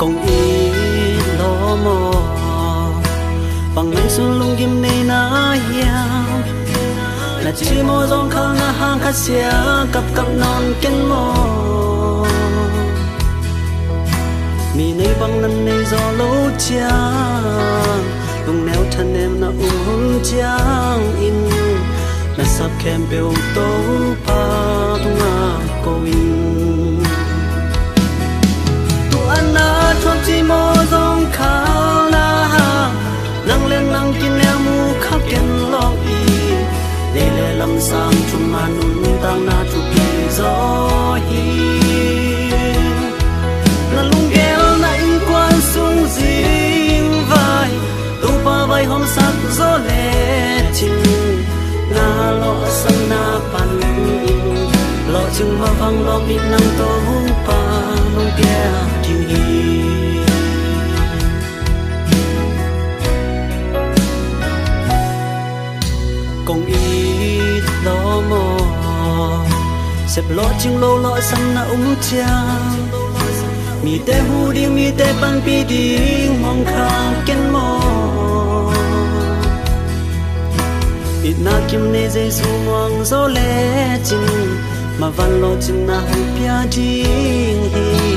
công ý lo mò bằng ngày xuân lung kim này na hiang là chỉ mò dòng khang na hang khát xia cặp cặp non kiến mò mi này bằng năm này gió lâu chang lung neo thân em na chang in là sắp kèm biểu tố pa tung à cô in tu anh na cho chỉ mò dòng khang na hang nang lên nang kín neo mu khắp kiến lo y để lệ lâm sang chung mà nun tăng na chụp kỳ gió hi na lung gheo na in quan sung dinh vai tu pa vai hôm sắc gió lệ chinh na lo sang na pan lo chừng mà vang lo bị nang tô pa nung kia thiêu hi công ý lo mò xếp lo chừng lâu lo sang na chang mi te hu đi mi te ban pi đi mong khang ken mò ít na kim ne dây su mong gió lệ chinh mà van lo chừng na hồng pia ding hi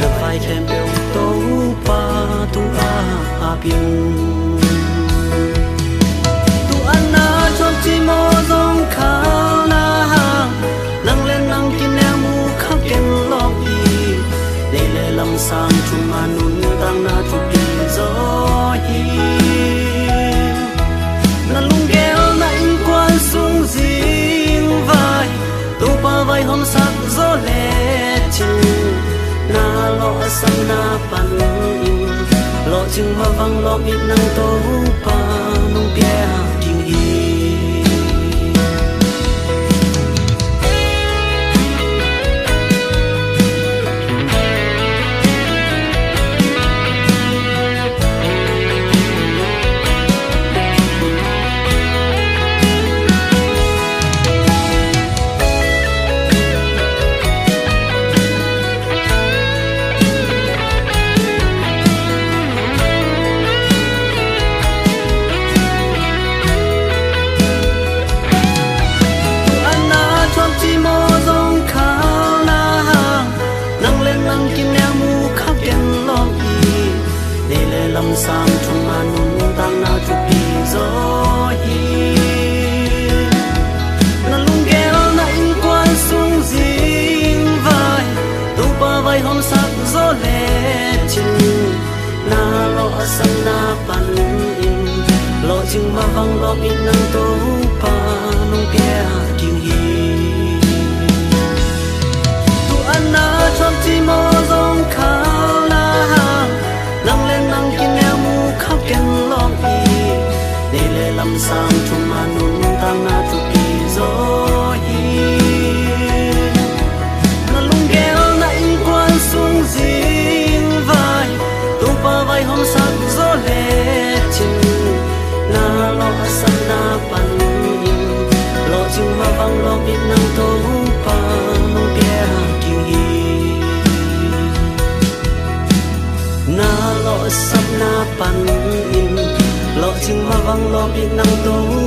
là phải kèm biểu tố pa tu a pin chỉ mò dòng khao na hang nang lên nang kín neo mu khắp ken lo y để lệ lâm sang chung mà nun tăng na chụp kỳ gió hi na lung gheo na in quan sung dinh vai tu pa vai hôm sắc gió lệ chinh na lo sang na pan in lo chừng mà vang lo biết nang tô pa nung pia ding hi lâm sang chung mà nun tăng na chụp kỳ gió hi na lung gheo na in quan sung dinh vai tu pa vai hôm sắc gió lệ chinh na lo sang na pan in lo chừng mà vang lo biết nang tô pa nung kia ding hi tu anh na chọn chỉ mò dòng khao na hang nang lên nang kín neo mu khắp ken lo y để lệ lâm sang chung mà nun tăng na chụp kỳ gió hi na lung gheo na in quan sung dinh vai tu pa vai hôm sắc gió lệ chinh na lo sang na pan in lo chừng mà vang lo biết nang tô pa nung kia thiêu hi na lo sắp na pan in lo chừng mà vang lo biết nang tô